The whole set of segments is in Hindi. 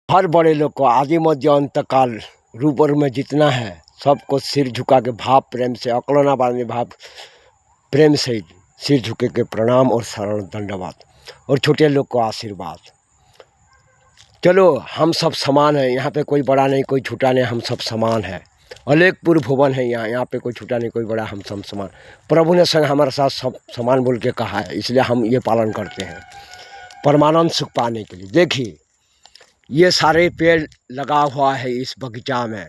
हर बड़े लोग को आदि मध्य अंत काल रूप और में जितना है सबको सिर झुका के भाव प्रेम से अकलना बांधे भाव प्रेम से सिर झुके के प्रणाम और शरण दंडवत और छोटे लोग को आशीर्वाद। चलो हम सब समान हैं, यहाँ पे कोई बड़ा नहीं कोई छोटा नहीं, हम सब समान हैं। अलेखपुर भुवन है यहाँ पे कोई छोटा नहीं कोई बड़ा, हम सब समान। प्रभु ने संग हमारे साथ सब समान बोल के कहा है, इसलिए हम ये पालन करते हैं परमानंद सुख पाने के लिए। देखिए ये सारे पेड़ लगा हुआ है इस बगीचा में,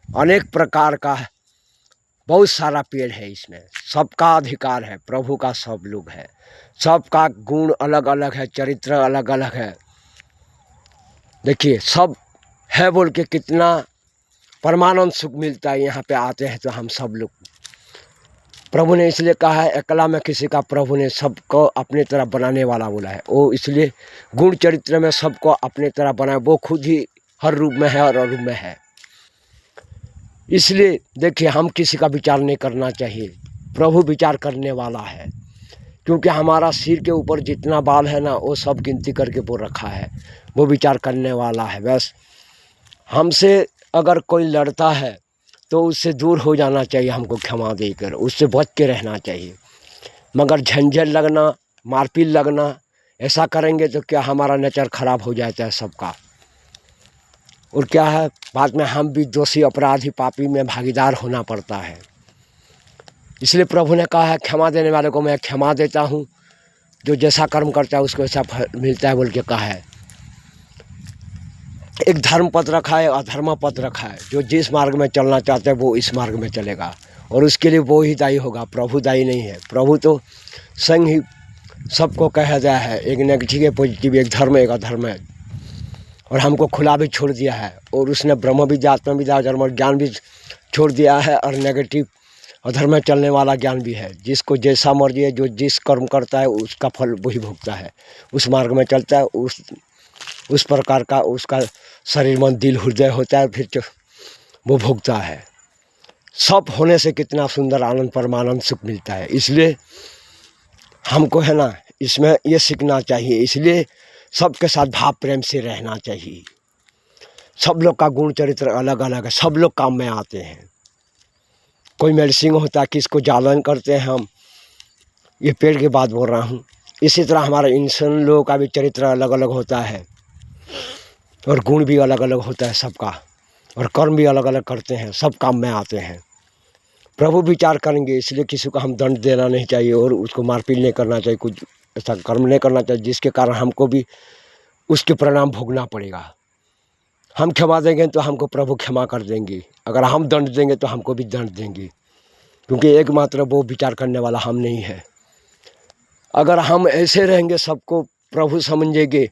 अनेक प्रकार का बहुत सारा पेड़ है इसमें, सबका अधिकार है, प्रभु का सब लोग है, सबका गुण अलग अलग है, चरित्र अलग अलग है। देखिए सब है बोल के कितना परमानंद सुख मिलता है। यहाँ पे आते हैं तो हम सब लोग, प्रभु ने इसलिए कहा है अकेला में किसी का, प्रभु ने सबको अपने तरह बनाने वाला बोला है। वो इसलिए गुण चरित्र में सबको अपने तरह बनाए, वो खुद ही हर रूप में है और अरूप में है। इसलिए देखिए हम किसी का विचार नहीं करना चाहिए, प्रभु विचार करने वाला है, क्योंकि हमारा सिर के ऊपर जितना बाल है ना वो सब गिनती करके वो रखा है, वो विचार करने वाला है। बस हमसे अगर कोई लड़ता है तो उससे दूर हो जाना चाहिए, हमको क्षमा देकर उससे बच के रहना चाहिए। मगर झंझट लगना, मारपीट लगना, ऐसा करेंगे तो क्या हमारा नेचर खराब हो जाता है सबका। और क्या है बाद में हम भी दोषी अपराधी पापी में भागीदार होना पड़ता है। इसलिए प्रभु ने कहा है क्षमा देने वाले को मैं क्षमा देता हूँ, जो जैसा कर्म करता है उसको वैसा फल मिलता है बोल के कहा है। एक धर्म पद रखा है, अधर्म पद रखा है। जो जिस मार्ग में चलना चाहते हैं वो इस मार्ग में चलेगा और उसके लिए वो ही दायी होगा, प्रभु दायी नहीं है। प्रभु तो संग ही सबको कहा गया है, एक नेगेटिव है पॉजिटिव, एक धर्म एक अधर्म है, और हमको खुला भी छोड़ दिया है। और उसने ब्रह्म विद्या आत्म विद्या धर्म ज्ञान भी छोड़ दिया है, और नेगेटिव अधर्म में चलने वाला ज्ञान भी है। जिसको जैसा मर्जी है, जो जिस कर्म करता है उसका फल वही भोगता है, उस मार्ग में चलता है, उस प्रकार का उसका शरीर मन दिल हृदय होता है, फिर वो भोगता है। सब होने से कितना सुंदर आनंद परमानंद सुख मिलता है। इसलिए हमको है ना इसमें ये सीखना चाहिए, इसलिए सबके साथ भाव प्रेम से रहना चाहिए। सब लोग का गुण चरित्र अलग अलग है, सब लोग काम में आते हैं। कोई मेडिसिन होता है, किसको जालन करते हैं हम, ये पेड़ की बात बोल रहा हूँ। इसी तरह हमारे इंसान लोगों का भी चरित्र अलग अलग होता है और गुण भी अलग अलग होता है सबका, और कर्म भी अलग अलग करते हैं, सब काम में आते हैं। प्रभु विचार करेंगे, इसलिए किसी को हम दंड देना नहीं चाहिए और उसको मारपीट नहीं करना चाहिए, कुछ ऐसा कर्म नहीं करना चाहिए जिसके कारण हमको भी उसके परिणाम भोगना पड़ेगा। हम क्षमा देंगे तो हमको प्रभु क्षमा कर देंगे, अगर हम दंड देंगे तो हमको भी दंड देंगे, क्योंकि एकमात्र वो विचार करने वाला हम नहीं है। अगर हम ऐसे रहेंगे, सबको प्रभु समझेंगे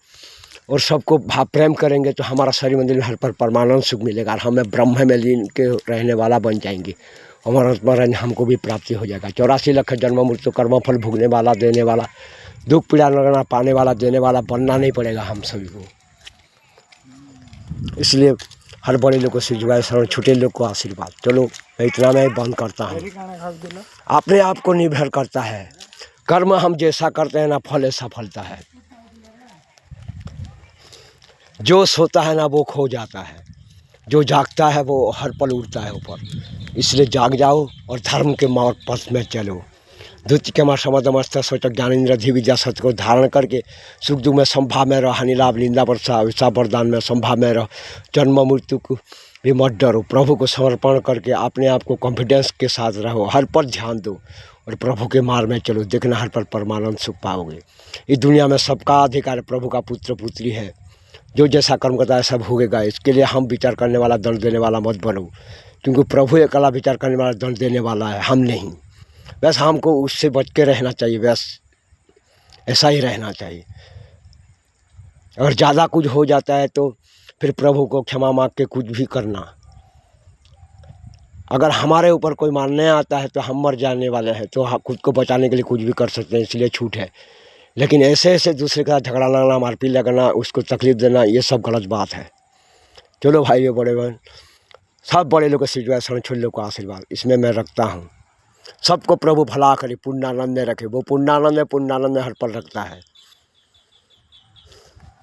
और सबको भाव प्रेम करेंगे, तो हमारा शरीर मंदिर में हर पर परमानंद सुख मिलेगा और हमें ब्रह्म में लीन के रहने वाला बन जाएंगे। हमारा स्मरण हमको भी प्राप्ति हो जाएगा। 84 लाख जन्म मृत्यु कर्म फल भोगने वाला, देने वाला, दुख पीड़ा लगना पाने वाला, देने वाला बनना नहीं पड़ेगा हम सभी को। इसलिए हर बड़े लोग को सिजवाए शरण, छोटे लोग को आशीर्वाद। चलो मैं इतना मैं बंद करता हूँ। अपने आप को निर्भर करता है, कर्म हम जैसा करते हैं ना फल ऐसा फलता है। जो सोता है ना वो खो जाता है, जो जागता है वो हर पल उड़ता है ऊपर। इसलिए जाग जाओ और धर्म के मार्ग पथ में चलो। द्वितीय के मार समस्त सोच ज्ञान इंद्र धी विद्या सत्य को धारण करके सुख दुख में संभाव में रहो, हानि लाभ निंदा वर्षा विषा वरदान में संभाव में रहो, जन्म मृत्यु को भी मत डरो। प्रभु को समर्पण करके अपने आप को कॉन्फिडेंस के साथ रहो, हर पर ध्यान दो और प्रभु के मार्ग में चलो, देखना हर पर परमानंद सुख पाओगे। इस दुनिया में सबका अधिकार प्रभु का पुत्र पुत्री है, जो जैसा कर्म करता है सब होगा। इसके लिए हम विचार करने वाला दंड देने वाला मत बनो, क्योंकि प्रभु अकेला विचार करने वाला दंड देने वाला है, हम नहीं। बस हमको उससे बच के रहना चाहिए, बस ऐसा ही रहना चाहिए। अगर ज़्यादा कुछ हो जाता है तो फिर प्रभु को क्षमा मांग के कुछ भी करना। अगर हमारे ऊपर कोई मारने आता है तो हम मर जाने वाले हैं, तो खुद को बचाने के लिए कुछ भी कर सकते हैं, इसलिए छूट है। लेकिन ऐसे ऐसे दूसरे का झगड़ा लगना, मारपीट लगना, उसको तकलीफ देना, ये सब गलत बात है। चलो भाई, ये बड़े बहन सब बड़े लोग को सिजवाए शरण, छोटे लोग को आशीर्वाद, इसमें मैं रखता हूँ। सबको प्रभु भला करे, पुण्यानंद में रखे। वो पुण्यानंद में हर पल रखता है।